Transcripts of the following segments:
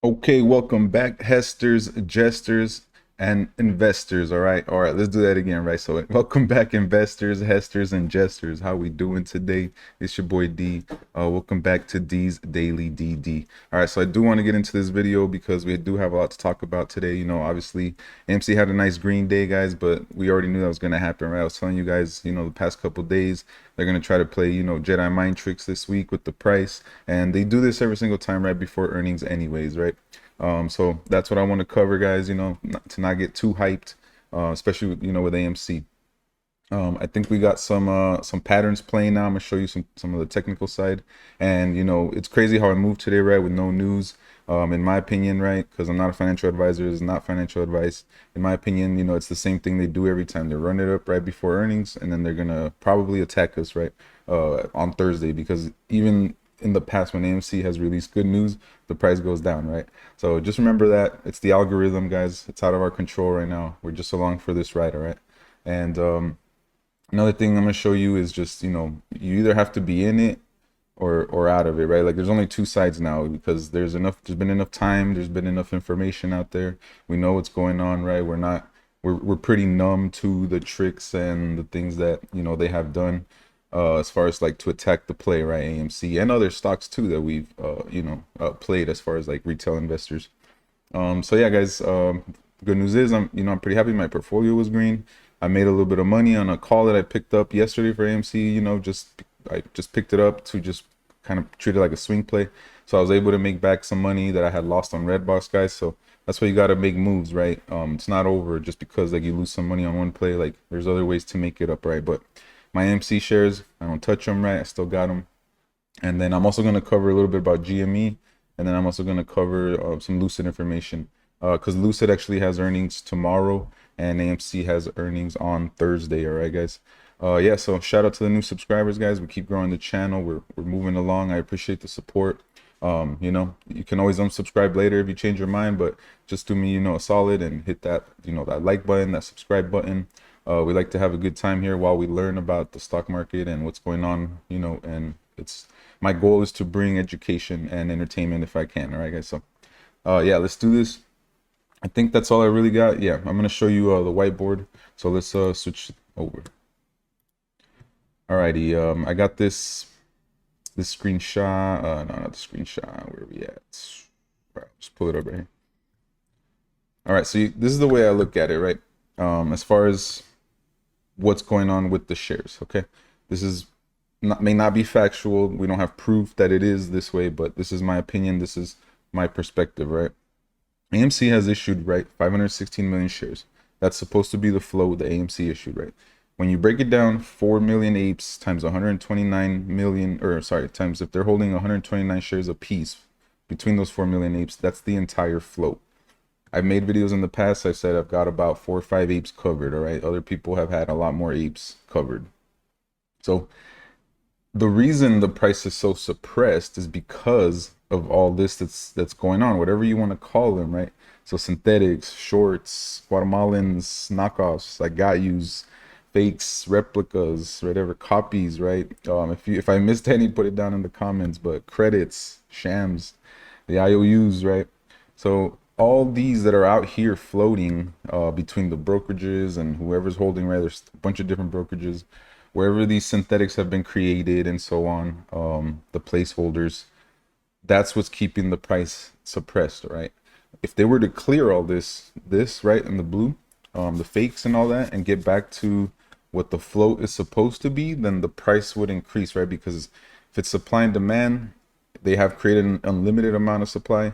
Okay, welcome back, Hesters, Jesters, and investors. All right, let's do that again, right? So, welcome back, investors, Hesters, and Jesters. How we doing today? It's your boy D. Welcome back to D's Daily DD. All right, so I do want to get into this video because we do have a lot to talk about today. You know, obviously, AMC had a nice green day, guys, but we already knew that was going to happen, right? I was telling you guys, you know, the past couple days, they're going to try to play, you know, Jedi mind tricks this week with the price, and they do this every single time right before earnings anyways, right? So that's what I want to cover, guys, you know, to not get too hyped, especially, you know, with AMC. I think we got some patterns playing now. I'm gonna show you some of the technical side, and you know it's crazy how I moved today, right, with no news. In my opinion, right, because I'm not a financial advisor, it's not financial advice. In my opinion, you know, it's the same thing they do every time. They run it up right before earnings, and then they're gonna probably attack us, right, on Thursday, because even in the past when AMC has released good news, the price goes down, right? So just remember that it's the algorithm, guys. It's out of our control right now. We're just along for this ride, all right? And another thing I'm gonna show you is just, you know, you either have to be in it or out of it, right? Like there's only two sides now because there's been enough time, there's been enough information out there. We know what's going on, right? We're pretty numb to the tricks and the things that, you know, they have done as far as like to attack the play, right? AMC and other stocks too that we've played as far as like retail investors. So yeah, guys, good news is I'm pretty happy. My portfolio was green. I made a little bit of money on a call that I picked up yesterday for AMC. You know, I just picked it up to just kind of treat it like a swing play. So I was able to make back some money that I had lost on Redbox, guys. So that's why you got to make moves, right? It's not over just because like you lose some money on one play. Like there's other ways to make it up, right? But my AMC shares, I don't touch them, right? I still got them. And then I'm also going to cover a little bit about GME, and then I'm also going to cover some Lucid information because Lucid actually has earnings tomorrow and AMC has earnings on Thursday. All right, guys. Yeah, so shout out to the new subscribers, guys. We keep growing the channel. We're moving along. I appreciate the support. You know, you can always unsubscribe later if you change your mind, but just do me, you know, a solid and hit that, you know, that like button, that subscribe button. We like to have a good time here while we learn about the stock market and what's going on, you know, and it's my goal is to bring education and entertainment if I can. All right, guys. So, yeah, let's do this. I think that's all I really got. Yeah, I'm gonna show you the whiteboard. So let's switch over. Alrighty, I got this screenshot. No, not the screenshot. Where are we at? All right, just pull it up right here. All right, so this is the way I look at it, right? As far as what's going on with the shares. Okay, this is may not be factual. We don't have proof that it is this way, but this is my opinion. This is my perspective, right? AMC has issued, right, 516 million shares. That's supposed to be the flow the AMC issued, right? When you break it down, 4 million apes times 129 million, or sorry, times if they're holding 129 shares apiece between those 4 million apes, that's the entire float. I've made videos in the past. I said I've got about 4 or 5 apes covered, all right? Other people have had a lot more apes covered. So the reason the price is so suppressed is because of all this that's going on, whatever you want to call them, right? So synthetics, shorts, Guatemalans, knockoffs, I got yous, fakes, replicas, whatever, copies, right? If I missed any, put it down in the comments. But credits, shams, the IOUs, right? So all these that are out here floating between the brokerages and whoever's holding, right? There's a bunch of different brokerages wherever these synthetics have been created and so on, the placeholders, that's what's keeping the price suppressed, right? If they were to clear all this right in the blue, the fakes and all that, and get back to what the float is supposed to be, then the price would increase, right? Because if it's supply and demand, they have created an unlimited amount of supply,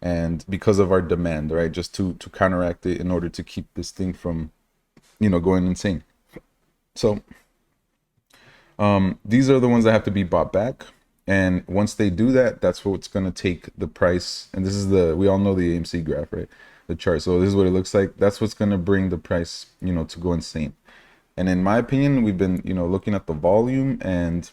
and because of our demand, right, just to counteract it in order to keep this thing from, you know, going insane. So these are the ones that have to be bought back, and once they do that, that's what's going to take the price. And this is we all know the AMC graph, right, the chart. So this is what it looks like. That's what's going to bring the price, you know, to go insane. And in my opinion, we've been, you know, looking at the volume, and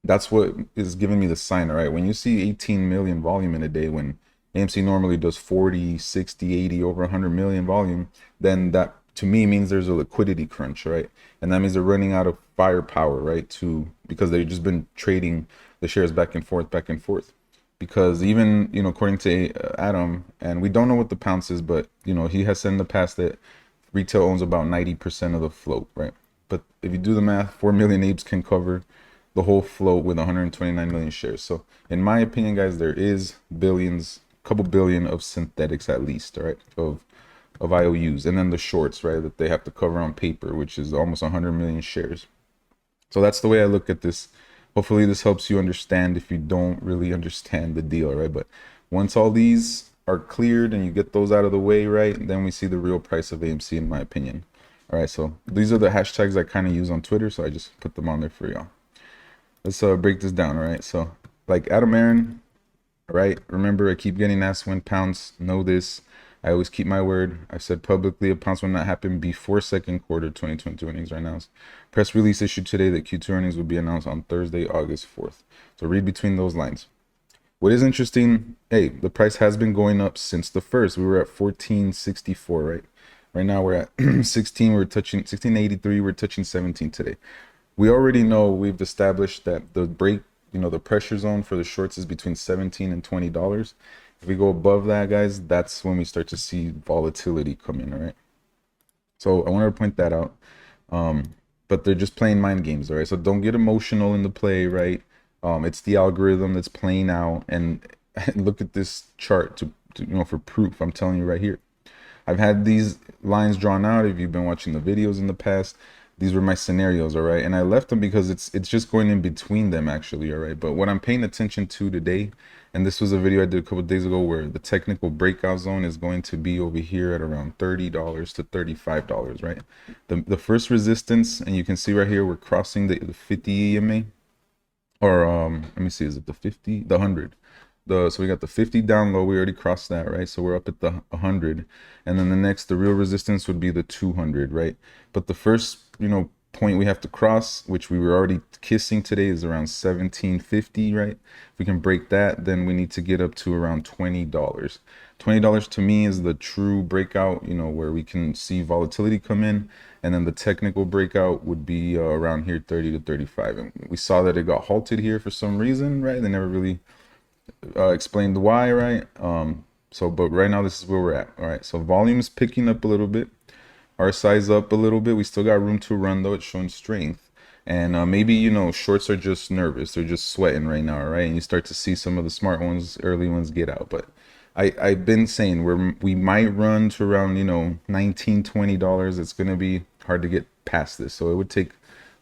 that's what is giving me the sign. All right, when you see 18 million volume in a day, when AMC normally does 40, 60, 80, over 100 million volume, then that to me means there's a liquidity crunch, right? And that means they're running out of firepower, right? Because they've just been trading the shares back and forth, back and forth. because even, you know, according to Adam, and we don't know what the pounce is, but you know, he has said in the past that retail owns about 90% of the float, right? But if you do the math, 4 million apes can cover the whole float with 129 million shares. So in my opinion, guys, there is billions, a couple billion of synthetics at least, right? Of IOUs, and then the shorts, right, that they have to cover on paper, which is almost 100 million shares. So that's the way I look at this. Hopefully this helps you understand if you don't really understand the deal, right? But once all these are cleared and you get those out of the way, right, then we see the real price of AMC, in my opinion. All right, so these are the hashtags I kind of use on Twitter, so I just put them on there for y'all. Let's break this down, all right? So like Adam Aaron, right? Remember, I keep getting asked when pounds. Know this. I always keep my word. I said publicly a pounce will not happen before second quarter 2022 earnings are announced. Press release issued today that Q2 earnings will be announced on Thursday, August 4th. So read between those lines. What is interesting, hey, the price has been going up since the first. We were at 1464, right? Right now we're at 16, we're touching 1683, we're touching 17 today. We already know, we've established that the break, you know, the pressure zone for the shorts is between $17 and $20. If we go above that, guys, that's when we start to see volatility come in, all right? So I wanted to point that out. But they're just playing mind games, all right? So don't get emotional in the play, right? It's the algorithm that's playing out, and look at this chart to you know, for proof. I'm telling you right here. I've had these lines drawn out. If you've been watching the videos in the past, these were my scenarios, all right? And I left them because it's just going in between them, actually, all right? But what I'm paying attention to today, and this was a video I did a couple of days ago, where the technical breakout zone is going to be over here at around $30 to $35, right? The first resistance, and you can see right here, we're crossing the 50 EMA, or let me see, is it the 50? The 100. So we got the 50 down low, we already crossed that, right? So we're up at the 100, and then the real resistance would be the 200, right? But the first, you know, point we have to cross, which we were already kissing today, is around 1750, right? If we can break that, then we need to get up to around $20. $20 to me is the true breakout, you know, where we can see volatility come in, and then the technical breakout would be around here, 30 to 35. And we saw that it got halted here for some reason, right? They never really explained why, right? But right now this is where we're at. All right, so volume is picking up a little bit, our size up a little bit. We still got room to run though. It's showing strength, and maybe, you know, shorts are just nervous, they're just sweating right now, right? And you start to see some of the smart ones, early ones, get out. But I've been saying we might run to around, you know, $19-20. It's gonna be hard to get past this, so it would take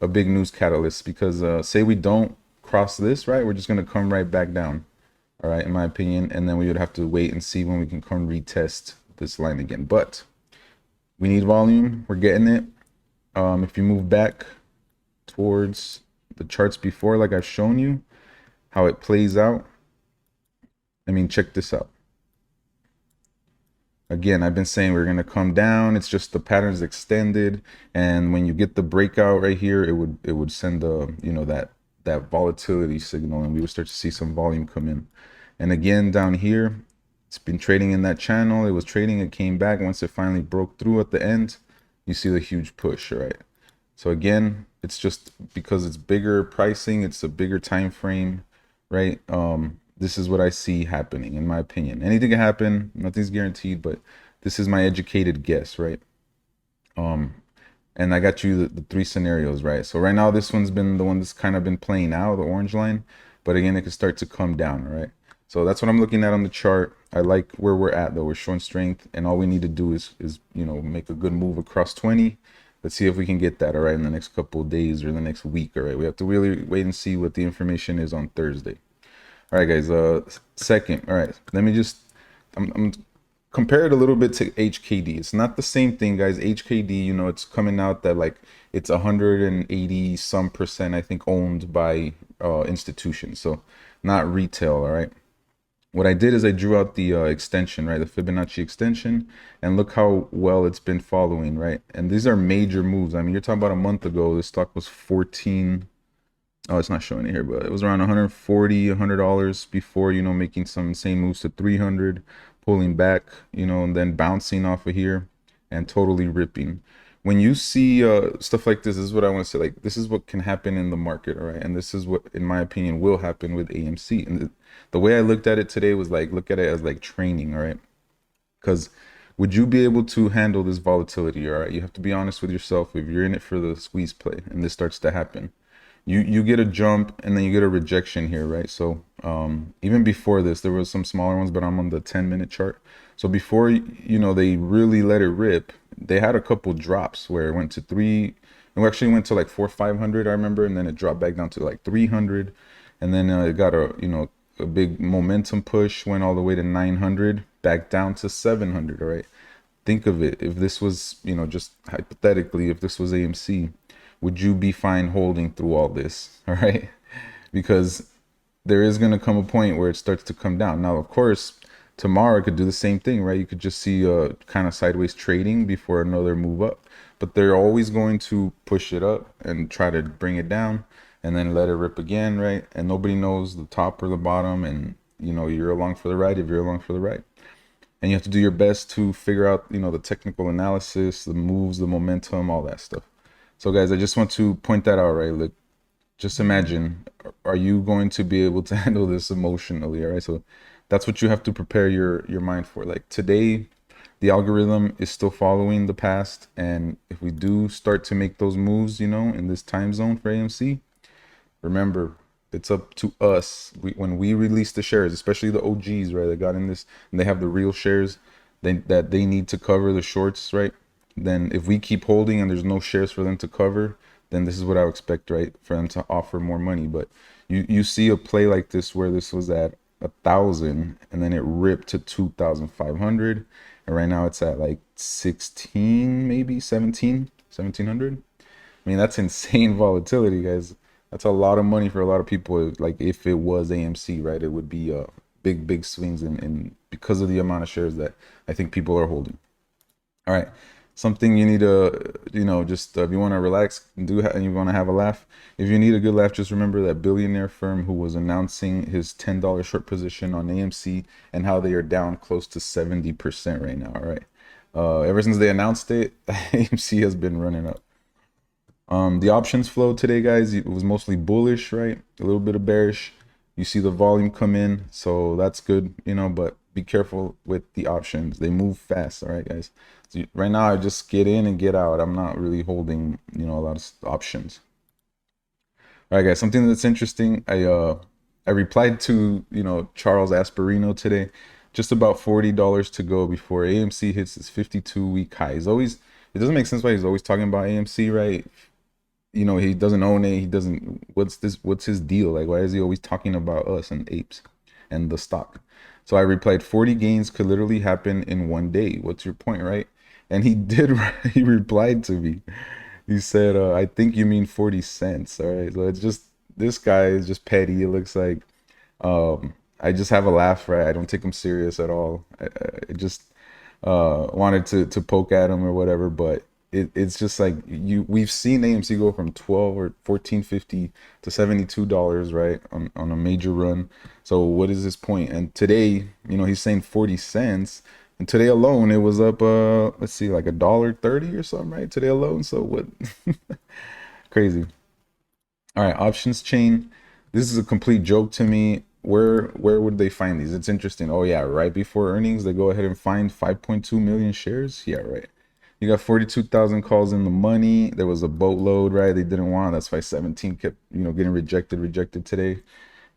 a big news catalyst, because say we don't cross this, right, we're just gonna come right back down, all right, in my opinion, and then we would have to wait and see when we can come retest this line again. But we need volume, we're getting it. If you move back towards the charts before, like I've shown you how it plays out, I mean, check this out. Again, I've been saying we're going to come down. It's just the pattern's extended, and when you get the breakout right here, it would send the, you know, that volatility signal, and we would start to see some volume come in. And again, down here, it's been trading in that channel. It was trading, it came back. Once it finally broke through at the end, you see the huge push, right? So again, it's just because it's bigger pricing, it's a bigger time frame, right? This is what I see happening, in my opinion. Anything can happen, nothing's guaranteed, but this is my educated guess, right? And I got you the three scenarios, right? So right now, this one's been the one that's kind of been playing out, the orange line, but again, it could start to come down, right? So that's what I'm looking at on the chart. I like where we're at though. We're showing strength, and all we need to do is you know, make a good move across 20. Let's see if we can get that, all right, in the next couple of days or the next week, all right? We have to really wait and see what the information is on Thursday. All right, guys, second, all right, let me just, I'm compare it a little bit to HKD. It's not the same thing, guys. HKD, you know, it's coming out that like it's 180 some percent, I think, owned by institutions, so not retail, all right? What I did is I drew out the extension, right? The Fibonacci extension, and look how well it's been following, right? And these are major moves. I mean, you're talking about a month ago, this stock was 14. Oh, it's not showing it here, but it was around 140, $100 before, you know, making some insane moves to 300, pulling back, you know, and then bouncing off of here and totally ripping. when you see stuff like this is what I want to say. Like, this is what can happen in the market, all right? And this is what, in my opinion, will happen with AMC. And the way I looked at it today was like, look at it as like training, all right? Because would you be able to handle this volatility? All right, you have to be honest with yourself. If you're in it for the squeeze play and this starts to happen, you get a jump and then you get a rejection here, right? So even before this, there was some smaller ones, but I'm on the 10-minute chart. So before they really let it rip, they had a couple drops where it went to three. It actually went to like 400-500, I remember, and then it dropped back down to like 300, and then it got a big momentum push, went all the way to 900, back down to 700. All right, think of it. If this was, just hypothetically, if this was AMC, would you be fine holding through all this? All right, because there is going to come a point where it starts to come down. Now, of course, tomorrow it could do the same thing, right? You could just see kind of sideways trading before another move up, but they're always going to push it up and try to bring it down and then let it rip again, right? And nobody knows the top or the bottom, and you're along for the ride if you're along for the ride. And you have to do your best to figure out, the technical analysis, the moves, the momentum, all that stuff. So guys, I just want to point that out, right? Look, just imagine, are you going to be able to handle this emotionally? All right, so that's what you have to prepare your mind for. Like today, the algorithm is still following the past, and if we do start to make those moves, in this time zone for AMC, remember, it's up to us. When we release the shares, especially the OGs, right, that got in this and they have the real shares that they need to cover the shorts, right? Then if we keep holding and there's no shares for them to cover, then this is what I would expect, right? For them to offer more money. But you see a play like this where this was at 1,000 and then it ripped to 2,500, and right now it's at like 16, maybe 1,700. I mean, that's insane volatility, guys. That's a lot of money for a lot of people. Like if it was AMC, right, it would be big swings in because of the amount of shares that I think people are holding. All right, something you need to, just if you want to relax and and you want to have a laugh. If you need a good laugh, just remember that billionaire firm who was announcing his $10 short position on AMC and how they are down close to 70% right now. All right, ever since they announced it, AMC has been running up. The options flow today, guys, it was mostly bullish, right? A little bit of bearish. You see the volume come in, so that's good, but be careful with the options. They move fast, all right, guys? So right now, I just get in and get out. I'm not really holding, a lot of options. All right, guys, something that's interesting. I replied to, Charles Asperino today. Just about $40 to go before AMC hits its 52-week high. It doesn't make sense why he's always talking about AMC, right? He doesn't own it. He doesn't, what's his deal? Like, why is he always talking about us and apes and the stock? So I replied, 40 gains could literally happen in one day. What's your point, right? And he did, he replied to me. He said, I think you mean 40 cents. All right. So it's just, this guy is just petty. It looks like, I just have a laugh, right? I don't take him serious at all. I just wanted to poke at him or whatever, but it's just like we've seen AMC go from 12 or 14.50 to $72, right, on a major run. So what is this point? And today, he's saying 40 cents, and today alone it was up let's see, like $1.30 or something, right? Today alone. So what? Crazy. All right, options chain. This is a complete joke to me. Where would they find these? It's interesting. Oh yeah, right before earnings, they go ahead and find 5.2 million shares. Yeah, right. You got 42,000 calls in the money. There was a boatload, right? They didn't want. That's why 17 kept, getting rejected today.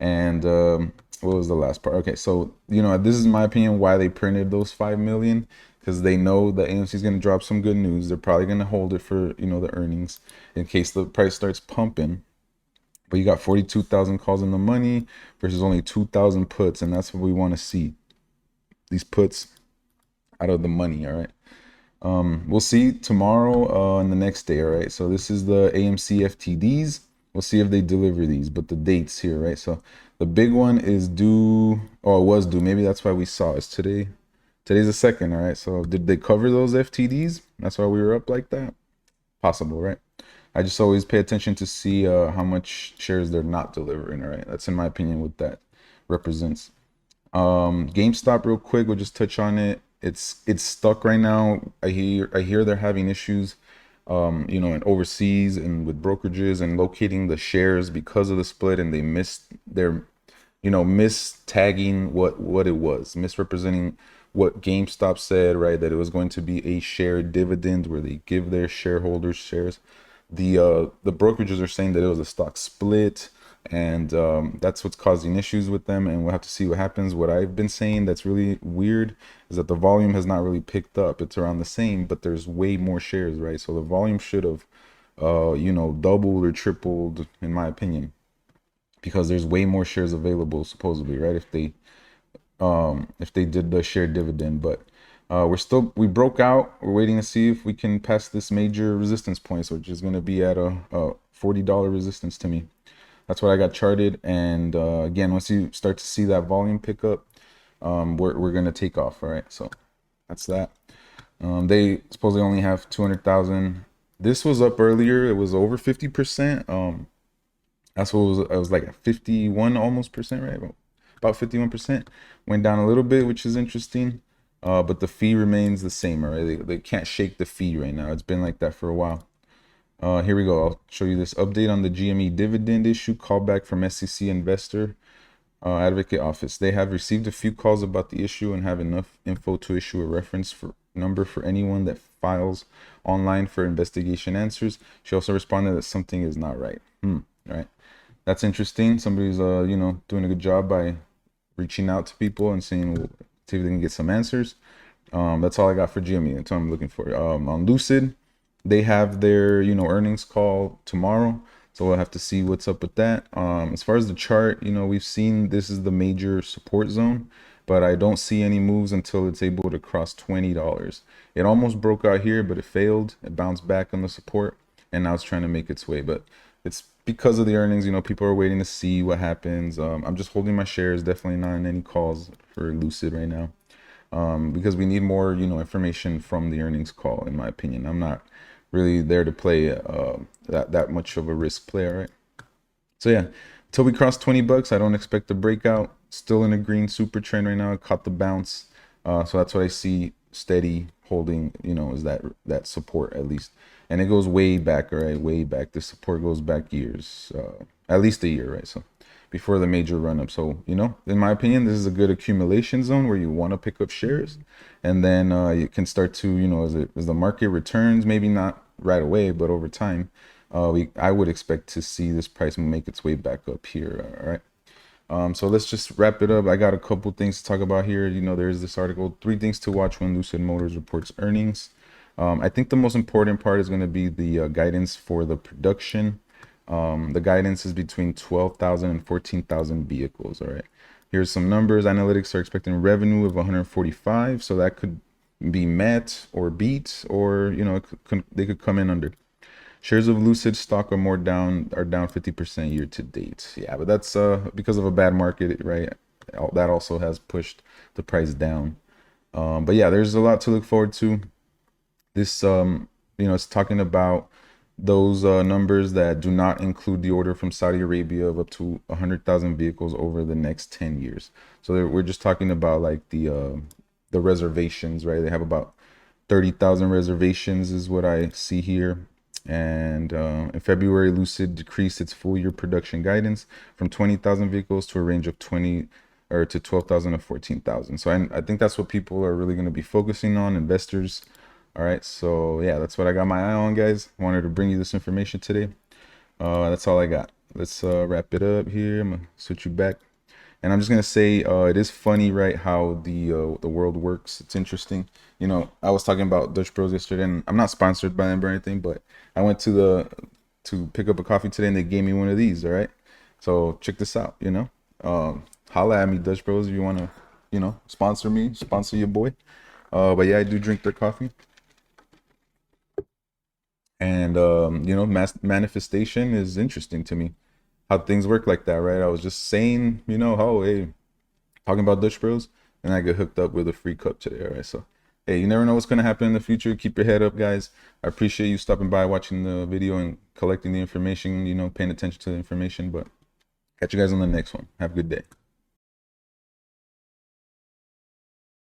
And what was the last part? Okay, so this is my opinion why they printed those 5 million, because they know that AMC is going to drop some good news. They're probably going to hold it for the earnings in case the price starts pumping. But you got 42,000 calls in the money versus only 2,000 puts, and that's what we want to see. These puts out of the money, all right? We'll see tomorrow and the next day, all right? So this is the AMC FTDs. We'll see if they deliver these, but the dates here, right? So the big one is due, or it was due. Maybe that's why we saw it. Today's the second, all right? So did they cover those FTDs? That's why we were up like that? Possible, right? I just always pay attention to see how much shares they're not delivering, all right? That's in my opinion what that represents. GameStop, real quick, we'll just touch on it. It's stuck right now. I hear they're having issues you know, and overseas and with brokerages and locating the shares because of the split, and they missed their, you know, mistagging what it was, misrepresenting what GameStop said, right? That it was going to be a share dividend where they give their shareholders shares. The brokerages are saying that it was a stock split, and that's what's causing issues with them, and we'll have to see what happens. What I've been saying that's really weird is that the volume has not really picked up. It's around the same, but there's way more shares, right? So the volume should have you know, doubled or tripled in my opinion, because there's way more shares available supposedly, right? If they did the share dividend. But we broke out. We're waiting to see if we can pass this major resistance points, which is going to be at a $40 resistance to me. That's what I got charted. And again, once you start to see that volume pick up, we're going to take off. All right, so that's that. They supposedly only have 200,000. This was up earlier. It was over 50%. That's what it was like a 51 almost percent, right? About 51%. Went down a little bit, which is interesting. But the fee remains the same, right? They can't shake the fee right now. It's been like that for a while. Here we go. I'll show you this update on the GME dividend issue. Callback from SEC investor advocate office. They have received a few calls about the issue and have enough info to issue a reference number for anyone that files online for investigation answers. She also responded that something is not right. Right. That's interesting. Somebody's you know, doing a good job by reaching out to people and seeing, see if they can get some answers. That's all I got for GME. That's what I'm looking for. On Lucid, they have their, you know, earnings call tomorrow, so we'll have to see what's up with that. As far as the chart, you know, we've seen this is the major support zone, but I don't see any moves until it's able to cross $20. It almost broke out here, but it failed. It bounced back on the support, and now it's trying to make its way. But it's because of the earnings, you know, people are waiting to see what happens. I'm just holding my shares, definitely not in any calls for Lucid right now, because we need more, you know, information from the earnings call, in my opinion. I'm not really there to play that much of a risk player, right? So yeah, until we cross $20, I don't expect a breakout. Still in a green super trend right now. I caught the bounce, so that's what I see steady holding, you know, is that support at least. And it goes way back, right? Way back. The support goes back years, at least a year, right? So before the major run up. So, you know, in my opinion, this is a good accumulation zone where you want to pick up shares, and then you can start to, you know, as the market returns, maybe not right away, but over time, I would expect to see this price make its way back up here. All right. So let's just wrap it up. I got a couple things to talk about here. You know, there's this article, 3 things to watch when Lucid Motors reports earnings. I think the most important part is going to be the guidance for the production. The guidance is between 12,000 and 14,000 vehicles. All right. Here's some numbers. Analytics are expecting revenue of 145. So that could be met or beat, or, you know, they could come in under. Shares of Lucid stock are down 50% year to date. Yeah, but that's because of a bad market, right? That also has pushed the price down. But yeah, there's a lot to look forward to. This, you know, it's talking about those numbers that do not include the order from Saudi Arabia of up to 100,000 vehicles over the next 10 years. So we're just talking about like the reservations, right? They have about 30,000 reservations is what I see here. And in February, Lucid decreased its full year production guidance from 20,000 vehicles to a range of 20 or to 12,000 to 14,000. So I think that's what people are really going to be focusing on, investors. All right, so yeah, that's what I got my eye on, guys. Wanted to bring you this information today. That's all I got. Let's wrap it up here. I'm gonna switch you back, and I'm just gonna say it is funny, right, how the world works. It's interesting. You know, I was talking about DUTCHBROS yesterday, and I'm not sponsored by them or anything, but I went to pick up a coffee today, and they gave me one of these. All right, so check this out. You know, holla at me, DUTCHBROS, if you wanna, you know, sponsor me, sponsor your boy. But yeah, I do drink their coffee. And you know, manifestation is interesting to me, how things work like that, right? I was just saying, you know, oh, hey, talking about DUTCHBROS, and I get hooked up with a free cup today. All right, so hey, you never know what's going to happen in the future. Keep your head up, guys. I appreciate you stopping by, watching the video, and collecting the information, you know, paying attention to the information. But catch you guys on the next one. Have a good day.